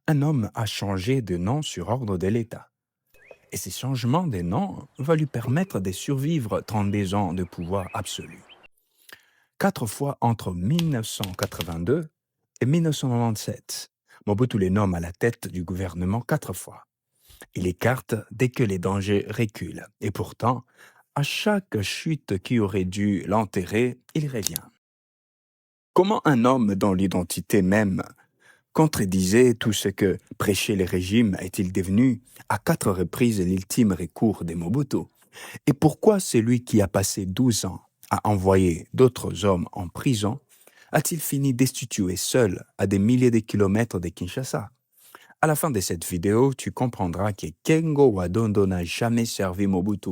un homme a changé de nom sur ordre de l'État. Et ces changements de nom vont lui permettre de survivre 32 ans de pouvoir absolu. 4 fois entre 1982 et 1997, Mobutu les nomme à la tête du gouvernement 4 fois. Il écarte dès que les dangers reculent. Et pourtant, à chaque chute qui aurait dû l'enterrer, il revient. Comment un homme dont l'identité même contredisait tout ce que prêchait le régime est-il devenu à 4 reprises l'ultime recours de Mobutu? Et pourquoi celui qui a passé 12 ans à envoyer d'autres hommes en prison a-t-il fini destitué seul à des milliers de kilomètres de Kinshasa? À la fin de cette vidéo, tu comprendras que Kengo Wadondo n'a jamais servi Mobutu.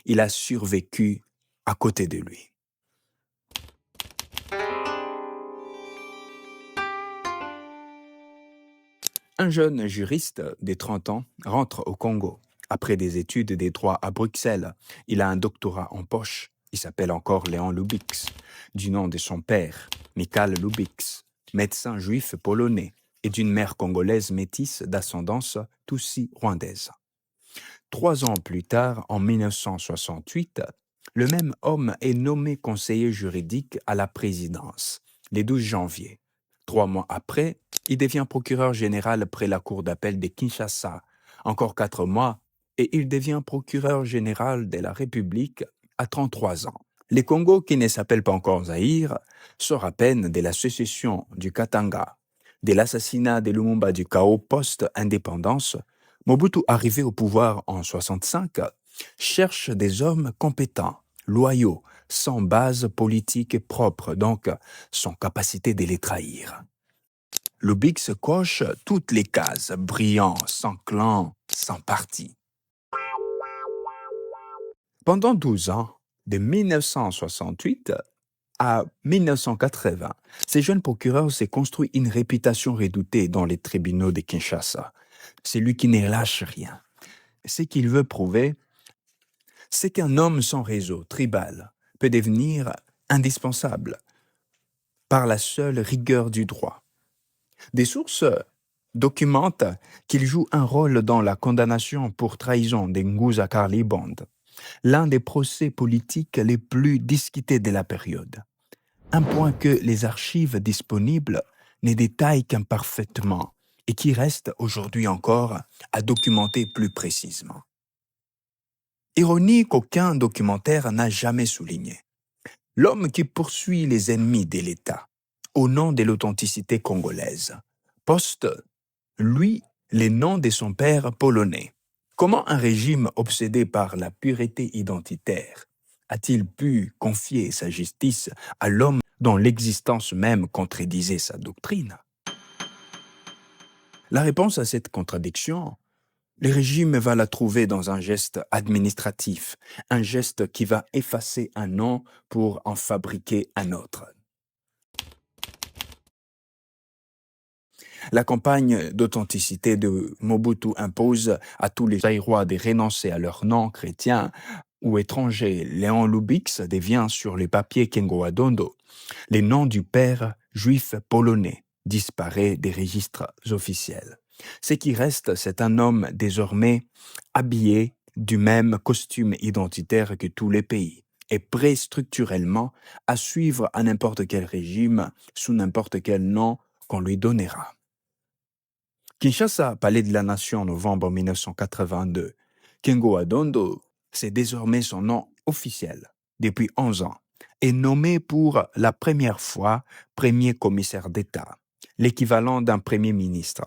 Il a survécu à côté de lui. Un jeune juriste de 30 ans rentre au Congo. Après des études de droit à Bruxelles, il a un doctorat en poche. Il s'appelle encore Léon Lubix, du nom de son père, Michael Lubix, médecin juif polonais et d'une mère congolaise métisse d'ascendance tutsi-rwandaise. 3 ans plus tard, en 1968, le même homme est nommé conseiller juridique à la présidence, le 12 janvier. 3 mois après, il devient procureur général près la cour d'appel de Kinshasa. Encore 4 mois, et il devient procureur général de la République à 33 ans. Les Congo, qui ne s'appellent pas encore Zaïre, sort à peine de la sécession du Katanga, de l'assassinat de Lumumba du chaos post-indépendance. Mobutu, arrivé au pouvoir en 65, cherche des hommes compétents, loyaux, sans base politique propre, donc sans capacité de les trahir. Lubix coche toutes les cases, brillant, sans clan, sans parti. Pendant 12 ans, de 1968 à 1980, ce jeune procureur s'est construit une réputation redoutée dans les tribunaux de Kinshasa. C'est lui qui ne lâche rien. Ce qu'il veut prouver, c'est qu'un homme sans réseau tribal peut devenir indispensable par la seule rigueur du droit. Des sources documentent qu'il joue un rôle dans la condamnation pour trahison de Nguza Karli Bond, l'un des procès politiques les plus discutés de la période. Un point que les archives disponibles ne détaillent qu'imparfaitement et qui reste aujourd'hui encore à documenter plus précisément. Ironie qu'aucun documentaire n'a jamais souligné. L'homme qui poursuit les ennemis de l'État au nom de l'authenticité congolaise poste, lui, les noms de son père polonais. Comment un régime obsédé par la pureté identitaire a-t-il pu confier sa justice à l'homme dont l'existence même contredisait sa doctrine? La réponse à cette contradiction, le régime va la trouver dans un geste administratif, un geste qui va effacer un nom pour en fabriquer un autre. La campagne d'authenticité de Mobutu impose à tous les Zaïrois de renoncer à leur nom chrétien ou étranger. Léon Lubix devient sur les papiers Kengo Wadondo. Les noms du père juif polonais disparaît des registres officiels. Ce qui reste, c'est un homme désormais habillé du même costume identitaire que tous les pays et prêt structurellement à suivre à n'importe quel régime sous n'importe quel nom qu'on lui donnera. Kinshasa, palais de la Nation en novembre 1982. Kengo Wadondo, c'est désormais son nom officiel depuis 11 ans, est nommé pour la première fois premier commissaire d'État, l'équivalent d'un premier ministre.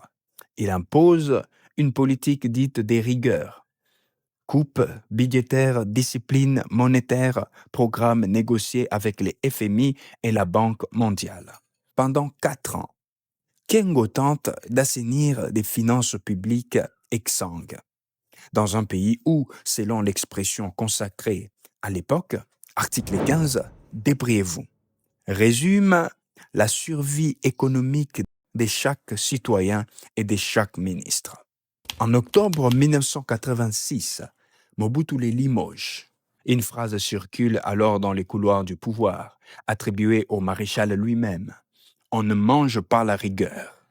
Il impose une politique dite des rigueurs. Coupe budgétaire, discipline monétaire, programme négocié avec les FMI et la Banque mondiale. Pendant 4 ans, Kengo tente d'assainir des finances publiques exsangues dans un pays où, selon l'expression consacrée à l'époque, article 15, débrouillez-vous, résume la survie économique de chaque citoyen et de chaque ministre. En octobre 1986, Mobutu les limoge. Une phrase circule alors dans les couloirs du pouvoir, attribuée au maréchal lui-même. On ne mange pas la rigueur.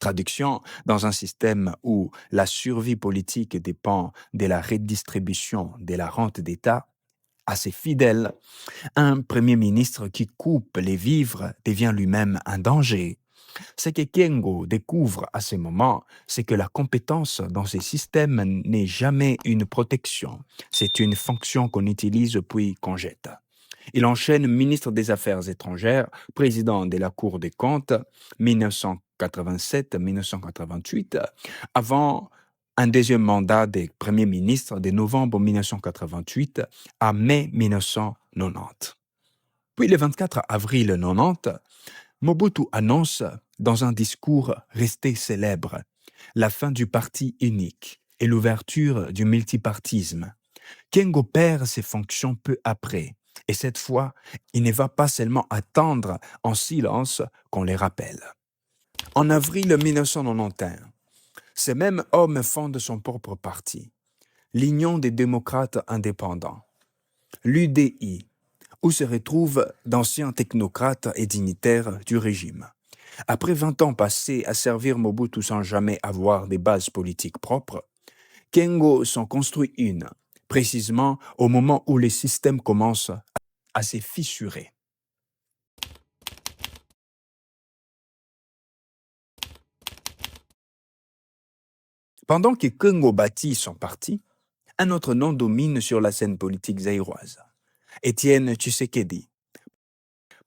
Traduction, dans un système où la survie politique dépend de la redistribution de la rente d'État à ses fidèles, un premier ministre qui coupe les vivres devient lui-même un danger. Ce que Kengo découvre à ce moment, c'est que la compétence dans ces systèmes n'est jamais une protection, c'est une fonction qu'on utilise puis qu'on jette. Il enchaîne ministre des Affaires étrangères, président de la Cour des comptes, 1987-1988, avant un deuxième mandat de Premier ministre de novembre 1988 à mai 1990. Puis le 24 avril 1990, Mobutu annonce, dans un discours resté célèbre, la fin du parti unique et l'ouverture du multipartisme. Kengo perd ses fonctions peu après, et cette fois, il ne va pas seulement attendre en silence qu'on les rappelle. En avril 1991, ce même homme fonde son propre parti, l'Union des démocrates indépendants, l'UDI, où se retrouvent d'anciens technocrates et dignitaires du régime. Après 20 ans passés à servir Mobutu sans jamais avoir des bases politiques propres, Kengo s'en construit une, précisément au moment où les systèmes commencent à se fissurer. Pendant que Kengo bâtit son parti, un autre nom domine sur la scène politique zaïroise, Étienne Tshisekedi,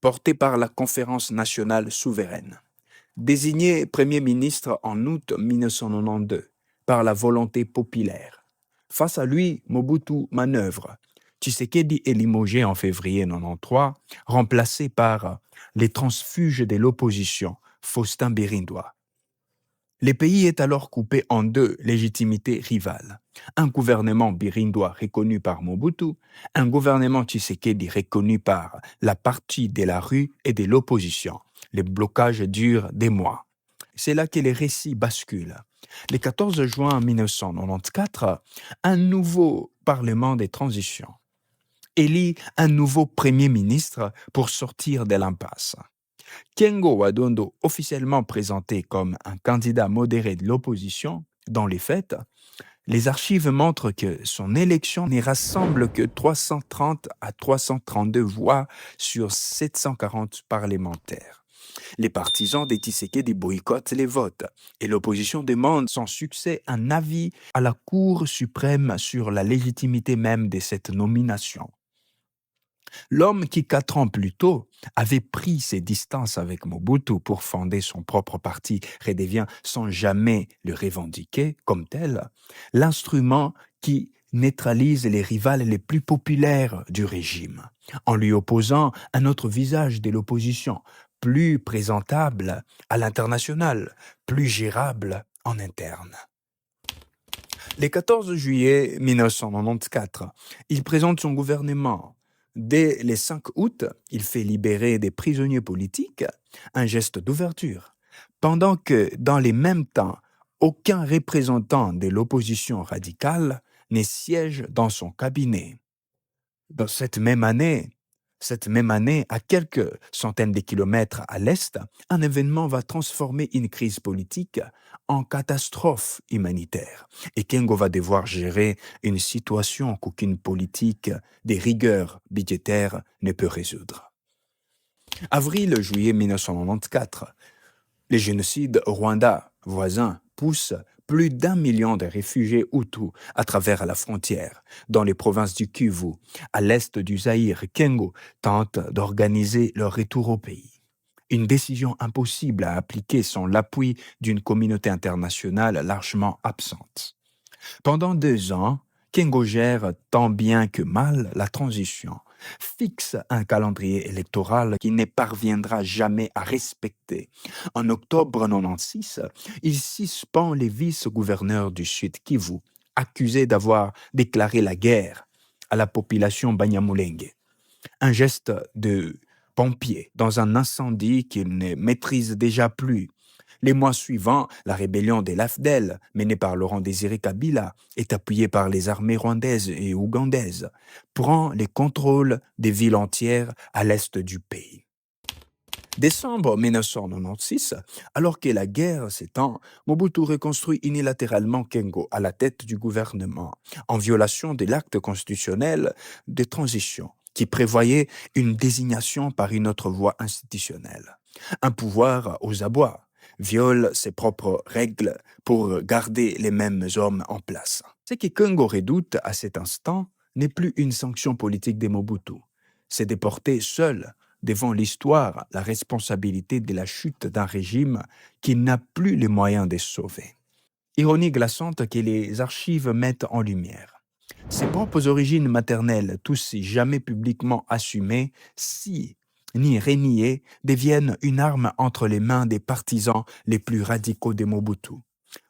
porté par la Conférence nationale souveraine. Désigné Premier ministre en août 1992 par la volonté populaire. Face à lui, Mobutu manœuvre. Tshisekedi est limogé en février 1993, remplacé par les transfuges de l'opposition, Faustin Birindois. Le pays est alors coupé en deux légitimités rivales. Un gouvernement birindois reconnu par Mobutu, un gouvernement Tshisekedi reconnu par la partie de la rue et de l'opposition. Les blocages durent des mois. C'est là que les récits basculent. Le 14 juin 1994, un nouveau Parlement des transitions élit un nouveau Premier ministre pour sortir de l'impasse. Kengo Wadondo, officiellement présenté comme un candidat modéré de l'opposition, dans les faits, les archives montrent que son élection ne rassemble que 330 à 332 voix sur 740 parlementaires. Les partisans des Tshisekedi boycottent les votes et l'opposition demande sans succès un avis à la Cour suprême sur la légitimité même de cette nomination. L'homme qui 4 ans plus tôt avait pris ses distances avec Mobutu pour fonder son propre parti redevient, sans jamais le revendiquer comme tel, l'instrument qui neutralise les rivales les plus populaires du régime, en lui opposant un autre visage de l'opposition, plus présentable à l'international, plus gérable en interne. Le 14 juillet 1994, il présente son gouvernement. Dès le 5 août, il fait libérer des prisonniers politiques, un geste d'ouverture, pendant que, dans les mêmes temps, aucun représentant de l'opposition radicale ne siège dans son cabinet. Dans cette même année, à quelques centaines de kilomètres à l'est, un événement va transformer une crise politique en catastrophe humanitaire. Et Kengo va devoir gérer une situation qu'aucune politique des rigueurs budgétaires ne peut résoudre. Avril-juillet 1994, les génocides au Rwanda voisin poussent plus d'1 million de réfugiés Hutus à travers la frontière, dans les provinces du Kivu, à l'est du Zaïre. Kengo tente d'organiser leur retour au pays. Une décision impossible à appliquer sans l'appui d'une communauté internationale largement absente. Pendant 2 ans, Kengo gère tant bien que mal la transition, fixe un calendrier électoral qu'il ne parviendra jamais à respecter. En octobre 1996, il suspend les vice-gouverneurs du Sud Kivu, accusés d'avoir déclaré la guerre à la population Banyamulenge. Un geste de pompier dans un incendie qu'il ne maîtrise déjà plus. Les mois suivants, la rébellion des Lafdel, menée par Laurent Désiré Kabila, est appuyée par les armées rwandaises et ougandaises, prend les contrôles des villes entières à l'est du pays. Décembre 1996, alors que la guerre s'étend, Mobutu reconstruit unilatéralement Kengo à la tête du gouvernement, en violation de l'acte constitutionnel de transition, qui prévoyait une désignation par une autre voie institutionnelle. Un pouvoir aux abois viole ses propres règles pour garder les mêmes hommes en place. Ce que Kengo redoute à cet instant n'est plus une sanction politique de Mobutu, c'est de porter seul devant l'histoire la responsabilité de la chute d'un régime qui n'a plus les moyens de sauver. Ironie glaçante que les archives mettent en lumière. Ses propres origines maternelles, tous si jamais publiquement assumées, si ni reniées, deviennent une arme entre les mains des partisans les plus radicaux de Mobutu.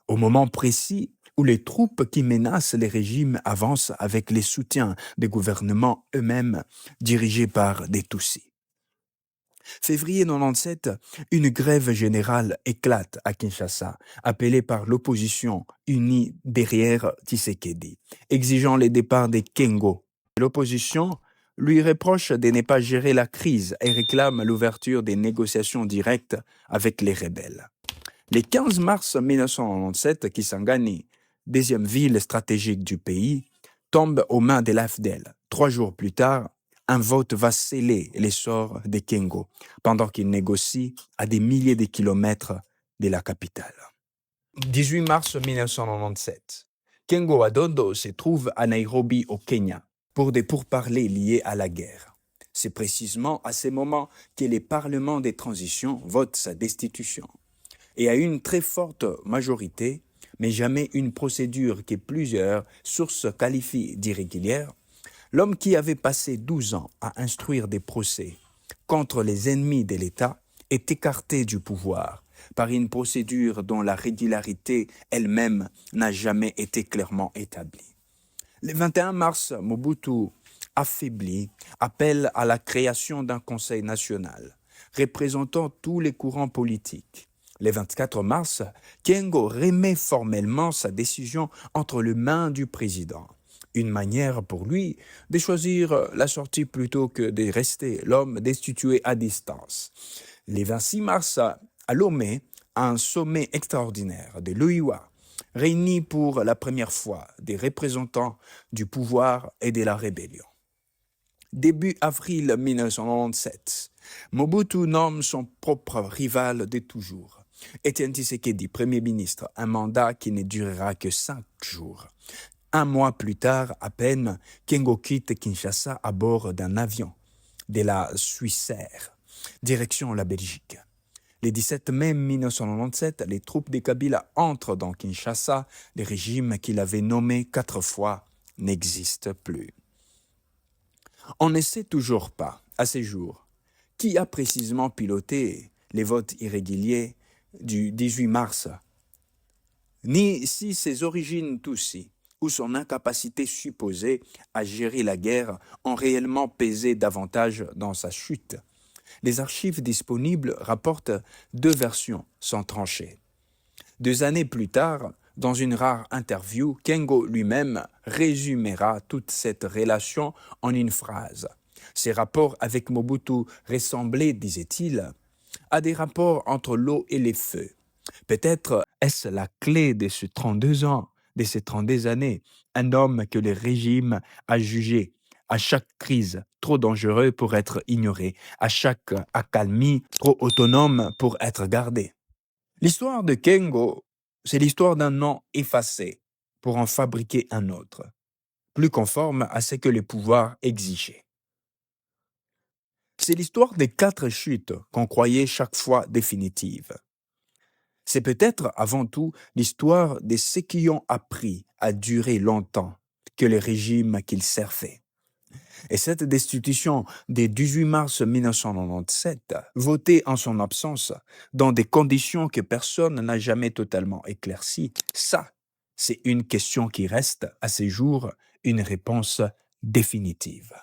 Au moment précis où les troupes qui menacent les régimes avancent avec les soutiens des gouvernements eux-mêmes dirigés par des Tutsis. Février 97, une grève générale éclate à Kinshasa, appelée par l'opposition unie derrière Tshisekedi, exigeant le départ des Kengo. L'opposition lui reproche de ne pas gérer la crise et réclame l'ouverture des négociations directes avec les rebelles. Le 15 mars 1997, Kisangani, deuxième ville stratégique du pays, tombe aux mains de l'AFDEL. 3 jours plus tard, un vote va sceller l'essor des Kengo, pendant qu'ils négocient à des milliers de kilomètres de la capitale. 18 mars 1997, Kengo Adondo se trouve à Nairobi, au Kenya, pour des pourparlers liés à la guerre. C'est précisément à ce moment que les parlements des transitions votent sa destitution. Et à une très forte majorité, mais jamais une procédure que plusieurs sources qualifient d'irrégulière, l'homme qui avait passé 12 ans à instruire des procès contre les ennemis de l'État est écarté du pouvoir par une procédure dont la régularité elle-même n'a jamais été clairement établie. Le 21 mars, Mobutu, affaibli, appelle à la création d'un conseil national représentant tous les courants politiques. Le 24 mars, Kengo remet formellement sa décision entre les mains du président. Une manière pour lui de choisir la sortie plutôt que de rester l'homme destitué à distance. Le 26 mars, à Lomé, un sommet extraordinaire de l'OIWA réunit pour la première fois des représentants du pouvoir et de la rébellion. Début avril 1997, Mobutu nomme son propre rival de toujours. Étienne Tshisekedi, Premier ministre, un mandat qui ne durera que 5 jours. Un mois plus tard, à peine, Kengo quitte Kinshasa à bord d'un avion de la Swissair, direction la Belgique. Le 17 mai 1997, les troupes de Kabila entrent dans Kinshasa. Le régime qu'il avait nommé 4 fois n'existe plus. On ne sait toujours pas, à ce jour, qui a précisément piloté les votes irréguliers du 18 mars, ni si ses origines Tutsi ou son incapacité supposée à gérer la guerre ont réellement pesé davantage dans sa chute. Les archives disponibles rapportent 2 versions sans trancher. 2 années plus tard, dans une rare interview, Kengo lui-même résumera toute cette relation en une phrase. Ses rapports avec Mobutu ressemblaient, disait-il, à des rapports entre l'eau et les feux. Peut-être est-ce la clé de ces 32 ans, de ces 32 années, un homme que le régime a jugé à chaque crise trop dangereux pour être ignoré, à chaque accalmie trop autonome pour être gardé. L'histoire de Kengo, c'est l'histoire d'un nom effacé pour en fabriquer un autre, plus conforme à ce que le pouvoir exigeait. C'est l'histoire des 4 chutes qu'on croyait chaque fois définitives. C'est peut-être avant tout l'histoire de ceux qui ont appris à durer longtemps que le régime qu'ils servaient. Et cette destitution du 18 mars 1997, votée en son absence, dans des conditions que personne n'a jamais totalement éclaircies, ça, c'est une question qui reste à ce jour une réponse définitive.